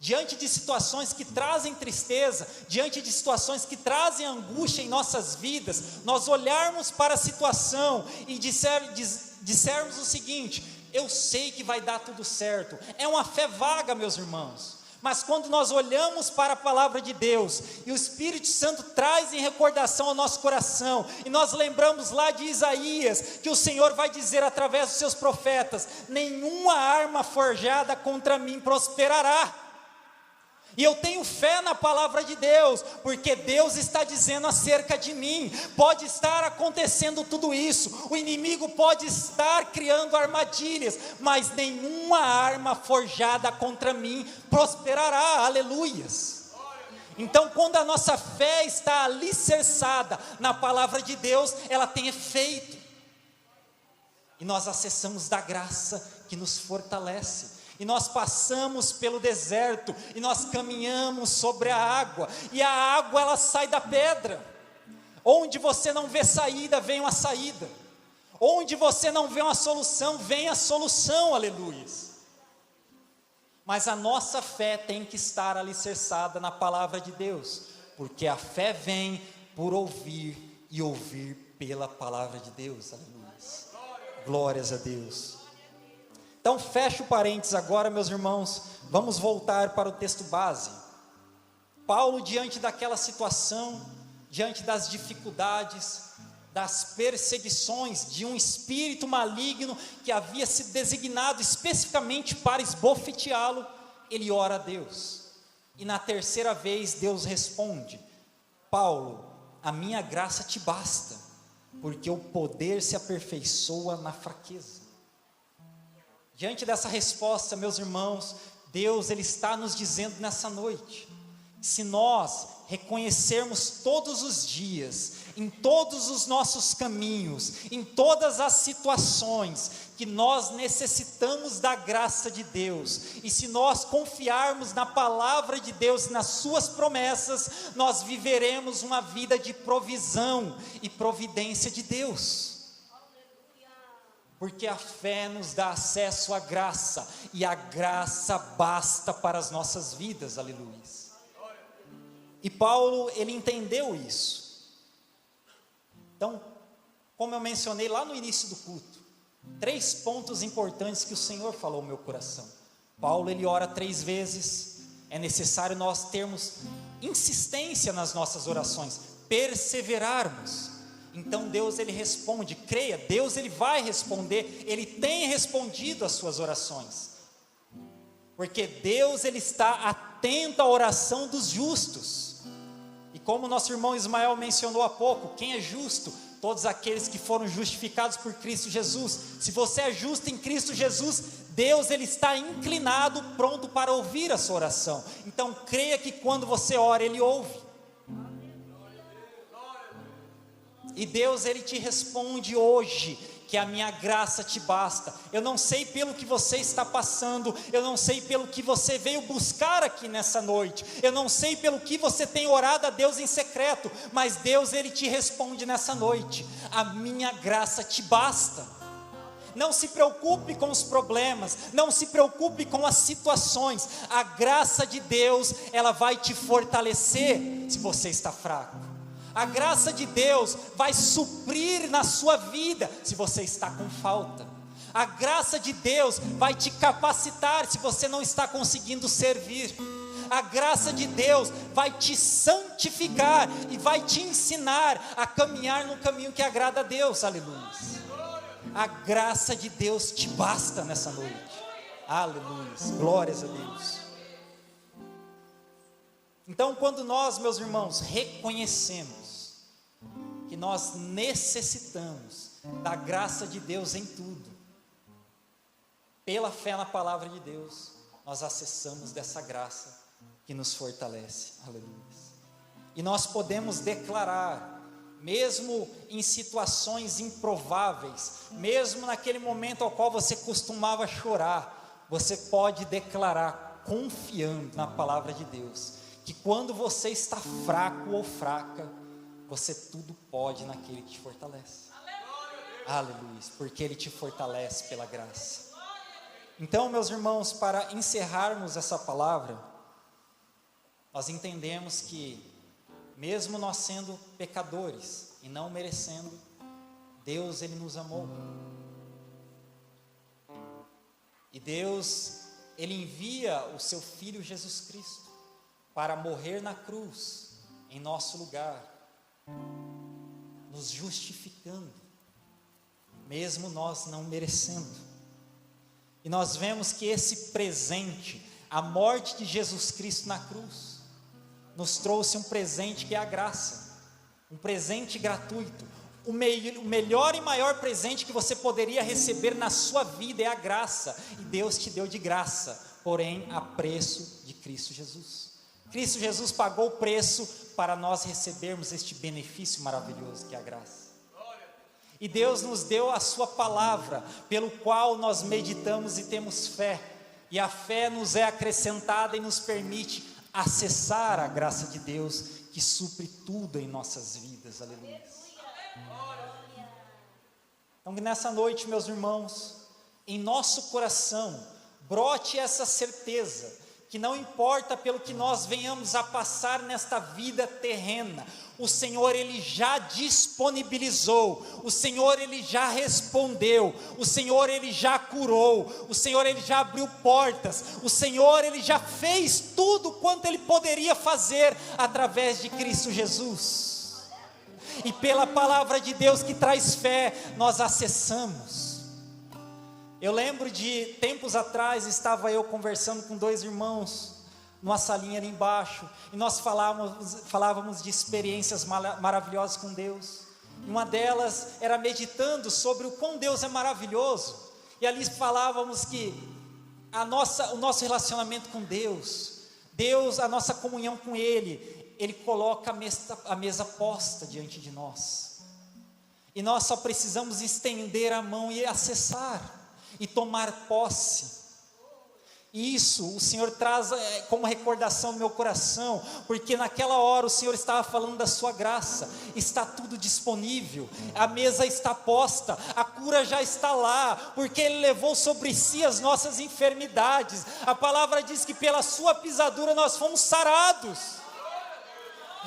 Diante de situações que trazem tristeza, diante de situações que trazem angústia em nossas vidas, nós olharmos para a situação e dissermos o seguinte: eu sei que vai dar tudo certo. É uma fé vaga, meus irmãos. Mas quando nós olhamos para a palavra de Deus, e o Espírito Santo traz em recordação ao nosso coração, e nós lembramos lá de Isaías, que o Senhor vai dizer através dos seus profetas: nenhuma arma forjada contra mim prosperará. E eu tenho fé na palavra de Deus, porque Deus está dizendo acerca de mim. Pode estar acontecendo tudo isso, o inimigo pode estar criando armadilhas, mas nenhuma arma forjada contra mim prosperará, aleluias. Então quando a nossa fé está alicerçada na palavra de Deus, ela tem efeito, e nós acessamos da graça que nos fortalece. E nós passamos pelo deserto, e nós caminhamos sobre a água, e a água ela sai da pedra. Onde você não vê saída, vem uma saída. Onde você não vê uma solução, vem a solução, aleluia. Mas a nossa fé tem que estar alicerçada na palavra de Deus, porque a fé vem por ouvir, e ouvir pela palavra de Deus, aleluia. Glórias a Deus. Então fecha o parênteses agora, meus irmãos, vamos voltar para o texto base. Paulo, diante daquela situação, diante das dificuldades, das perseguições, de um espírito maligno que havia sido designado especificamente para esbofeteá-lo, ele ora a Deus. E na terceira vez Deus responde: Paulo, a minha graça te basta, porque o poder se aperfeiçoa na fraqueza. Diante dessa resposta, meus irmãos, Deus ele está nos dizendo nessa noite, se nós reconhecermos todos os dias, em todos os nossos caminhos, em todas as situações, que nós necessitamos da graça de Deus, e se nós confiarmos na palavra de Deus e nas suas promessas, nós viveremos uma vida de provisão e providência de Deus. Porque a fé nos dá acesso à graça, e a graça basta para as nossas vidas, aleluia. E Paulo, ele entendeu isso. Então, como eu mencionei lá no início do culto, 3 pontos importantes que o Senhor falou ao meu coração. Paulo, ele ora 3 vezes, é necessário nós termos insistência nas nossas orações, perseverarmos. Então Deus ele responde, creia, Deus ele vai responder, ele tem respondido às suas orações, porque Deus ele está atento à oração dos justos, e como nosso irmão Ismael mencionou há pouco, quem é justo? Todos aqueles que foram justificados por Cristo Jesus. Se você é justo em Cristo Jesus, Deus ele está inclinado, pronto para ouvir a sua oração. Então creia que quando você ora, Ele ouve. E Deus ele te responde hoje, que a minha graça te basta. Eu não sei pelo que você está passando, eu não sei pelo que você veio buscar aqui nessa noite, eu não sei pelo que você tem orado a Deus em secreto, mas Deus ele te responde nessa noite: a minha graça te basta. Não se preocupe com os problemas, não se preocupe com as situações. A graça de Deus, ela vai te fortalecer se você está fraco. A graça de Deus vai suprir na sua vida se você está com falta. A graça de Deus vai te capacitar se você não está conseguindo servir. A graça de Deus vai te santificar e vai te ensinar a caminhar no caminho que agrada a Deus, aleluia. A graça de Deus te basta nessa noite, aleluia, glórias a Deus. Então, quando nós, meus irmãos, reconhecemos que nós necessitamos da graça de Deus em tudo, pela fé na palavra de Deus, nós acessamos dessa graça que nos fortalece, aleluia. E nós podemos declarar, mesmo em situações improváveis, mesmo naquele momento ao qual você costumava chorar, você pode declarar, confiando na palavra de Deus, que quando você está fraco ou fraca, você tudo pode naquele que te fortalece, aleluia, porque Ele te fortalece pela graça. Então, meus irmãos, para encerrarmos essa palavra, nós entendemos que, mesmo nós sendo pecadores e não merecendo, Deus, Ele nos amou. E Deus, Ele envia o seu Filho Jesus Cristo para morrer na cruz, em nosso lugar, nos justificando, mesmo nós não merecendo. E nós vemos que esse presente, a morte de Jesus Cristo na cruz, nos trouxe um presente que é a graça, um presente gratuito. O melhor e maior presente que você poderia receber na sua vida é a graça, e Deus te deu de graça, porém a preço de Cristo Jesus. Cristo Jesus pagou o preço para nós recebermos este benefício maravilhoso que é a graça. E Deus nos deu a sua palavra, pelo qual nós meditamos e temos fé, e a fé nos é acrescentada e nos permite acessar a graça de Deus, que supre tudo em nossas vidas, aleluia. Então, que nessa noite, meus irmãos, em nosso coração, brote essa certeza, que não importa pelo que nós venhamos a passar nesta vida terrena, o Senhor, Ele já disponibilizou, o Senhor, Ele já respondeu, o Senhor, Ele já curou, o Senhor, Ele já abriu portas, o Senhor, Ele já fez tudo quanto Ele poderia fazer através de Cristo Jesus. E pela palavra de Deus que traz fé, nós acessamos. Eu lembro de tempos atrás, estava eu conversando com dois irmãos, numa salinha ali embaixo, e nós falávamos de experiências maravilhosas com Deus. Uma delas era meditando sobre o quão Deus é maravilhoso, e ali falávamos que o nosso relacionamento com Deus, a nossa comunhão com Ele coloca a mesa posta diante de nós, e nós só precisamos estender a mão e acessar, e tomar posse. Isso o Senhor traz como recordação no meu coração, porque naquela hora o Senhor estava falando da sua graça. Está tudo disponível, a mesa está posta, a cura já está lá, porque Ele levou sobre si as nossas enfermidades. A palavra diz que pela sua pisadura nós fomos sarados.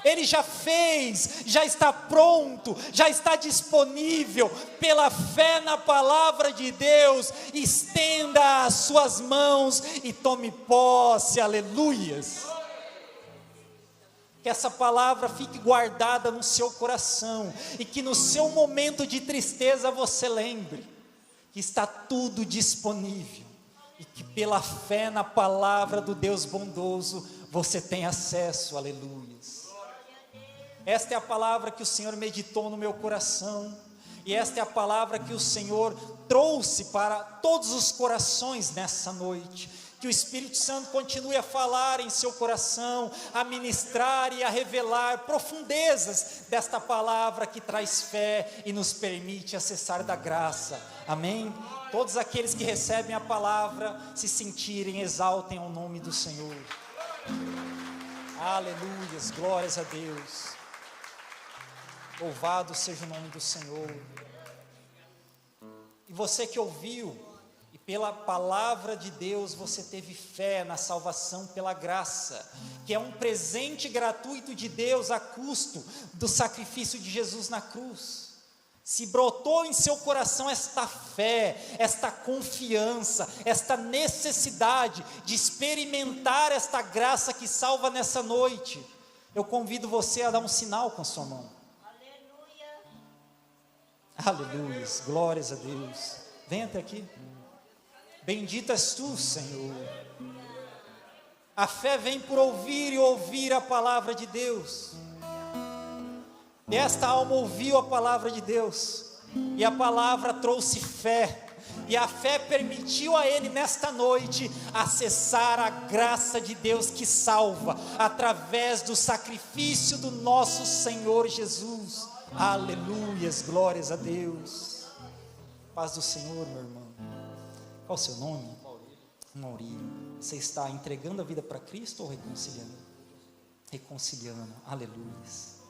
Ele já fez, já está pronto, já está disponível. Pela fé na palavra de Deus, estenda as suas mãos e tome posse, aleluias. Que essa palavra fique guardada no seu coração, e que no seu momento de tristeza você lembre que está tudo disponível, e que pela fé na palavra do Deus bondoso você tem acesso, aleluias. Esta é a palavra que o Senhor meditou no meu coração, e esta é a palavra que o Senhor trouxe para todos os corações nessa noite. Que o Espírito Santo continue a falar em seu coração, a ministrar e a revelar profundezas desta palavra que traz fé e nos permite acessar da graça, amém? Todos aqueles que recebem a palavra, se sentirem, exaltem o nome do Senhor. Aleluias, glórias a Deus. Louvado seja o nome do Senhor. E você que ouviu, e pela palavra de Deus você teve fé na salvação pela graça, que é um presente gratuito de Deus a custo do sacrifício de Jesus na cruz. Se brotou em seu coração esta fé, esta confiança, esta necessidade de experimentar esta graça que salva nessa noite, eu convido você a dar um sinal com a sua mão. Aleluia, glórias a Deus. Vem até aqui. Bendito és tu, Senhor. A fé vem por ouvir e ouvir a palavra de Deus. E esta alma ouviu a palavra de Deus, e a palavra trouxe fé, e a fé permitiu a ele nesta noite acessar a graça de Deus que salva, através do sacrifício do nosso Senhor Jesus. Aleluias, glórias a Deus. Paz do Senhor, meu irmão. Qual o seu nome? Maurílio. Você está entregando a vida para Cristo ou reconciliando? Reconciliando, aleluias.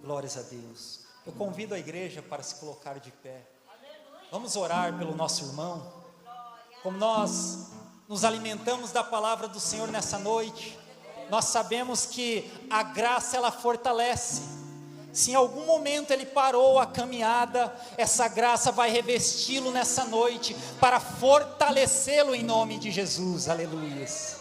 Glórias a Deus. Eu convido a igreja para se colocar de pé. Vamos orar pelo nosso irmão. Como nós nos alimentamos da palavra do Senhor nessa noite, nós sabemos que a graça ela fortalece. Se em algum momento ele parou a caminhada, essa graça vai revesti-lo nessa noite para fortalecê-lo em nome de Jesus. Aleluias.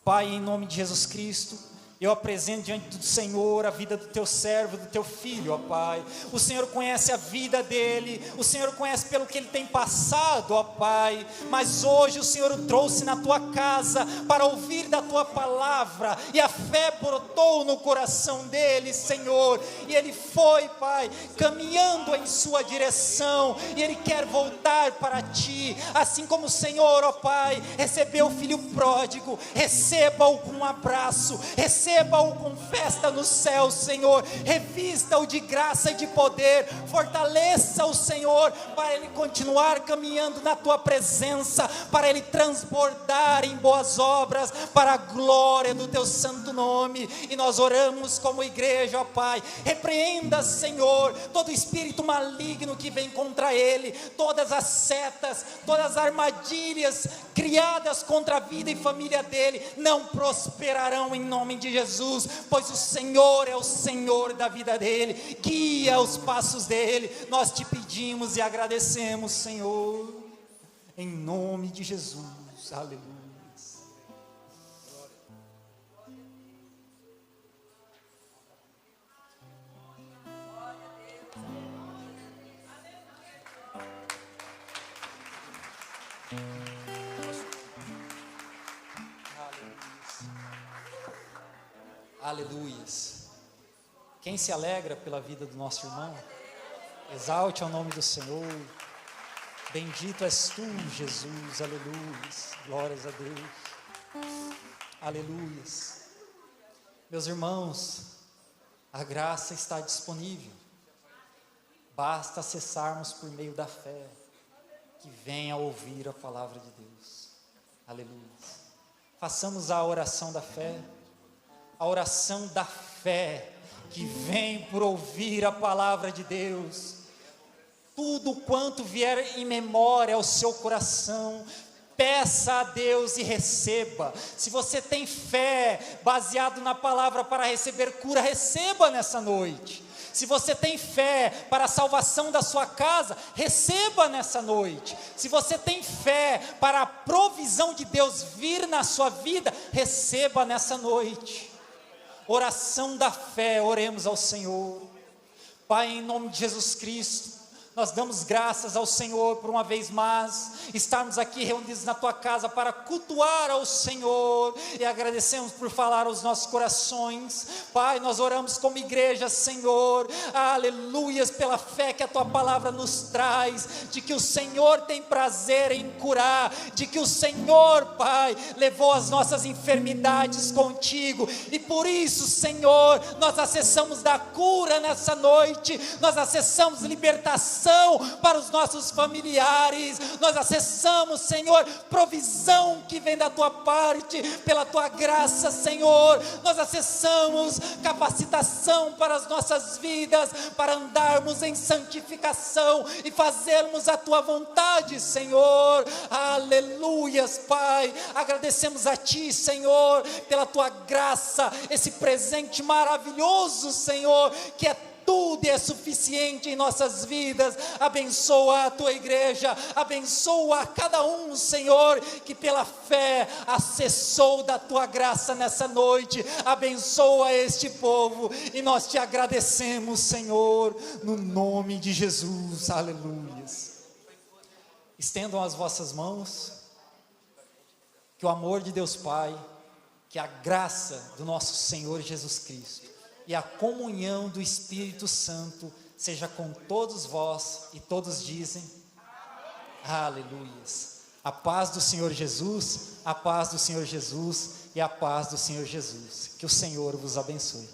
Pai, em nome de Jesus Cristo, eu apresento diante do Senhor a vida do teu servo, do teu filho, ó Pai. O Senhor conhece a vida dele, o Senhor conhece pelo que ele tem passado, ó Pai. Mas hoje o Senhor o trouxe na tua casa para ouvir da tua palavra, e a fé brotou no coração dele, Senhor. E ele foi, Pai, caminhando em sua direção, e ele quer voltar para ti, assim como o Senhor, ó Pai, recebeu o filho pródigo. Receba-o com um abraço, receba-o com festa no céu, Senhor. Revista-o de graça e de poder, fortaleça o Senhor, para ele continuar caminhando na tua presença, para ele transbordar em boas obras, para a glória do teu santo nome. E nós oramos como igreja, ó Pai, repreenda, Senhor, todo espírito maligno que vem contra ele, todas as setas, todas as armadilhas criadas contra a vida e família dele, não prosperarão em nome de Jesus, pois o Senhor é o Senhor da vida dele. Guia os passos dele. Nós te pedimos e agradecemos, Senhor, em nome de Jesus. Aleluia. Aleluias. Quem se alegra pela vida do nosso irmão, exalte ao nome do Senhor. Bendito és tu, Jesus. Aleluias. Glórias a Deus. Aleluias. Meus irmãos, a graça está disponível. Basta acessarmos por meio da fé, que venha ouvir a palavra de Deus. Aleluia. Façamos a oração da fé. A oração da fé, que vem por ouvir a palavra de Deus. Tudo quanto vier em memória ao seu coração, peça a Deus e receba. Se você tem fé baseado na palavra para receber cura, receba nessa noite. Se você tem fé para a salvação da sua casa, receba nessa noite. Se você tem fé para a provisão de Deus vir na sua vida, receba nessa noite. Oração da fé, oremos ao Senhor. Pai, em nome de Jesus Cristo, nós damos graças ao Senhor por uma vez mais estarmos aqui reunidos na tua casa para cultuar ao Senhor, e agradecemos por falar aos nossos corações. Pai, nós oramos como igreja, Senhor, aleluias, pela fé que a tua palavra nos traz, de que o Senhor tem prazer em curar, de que o Senhor, Pai, levou as nossas enfermidades contigo, e por isso, Senhor, nós acessamos da cura nessa noite, nós acessamos libertação proteção para os nossos familiares. Nós acessamos, Senhor, provisão que vem da tua parte, pela tua graça, Senhor. Nós acessamos capacitação para as nossas vidas, para andarmos em santificação e fazermos a tua vontade, Senhor. Aleluias, Pai. Agradecemos a ti, Senhor, pela tua graça, esse presente maravilhoso, Senhor, que é tudo e é suficiente em nossas vidas. Abençoa a tua igreja, abençoa a cada um, Senhor, que pela fé acessou da tua graça nessa noite. Abençoa este povo e nós te agradecemos, Senhor, no nome de Jesus. Aleluias. Estendam as vossas mãos. Que o amor de Deus Pai, que a graça do nosso Senhor Jesus Cristo e a comunhão do Espírito Santo seja com todos vós, e todos dizem aleluias. A paz do Senhor Jesus, a paz do Senhor Jesus e a paz do Senhor Jesus. Que o Senhor vos abençoe.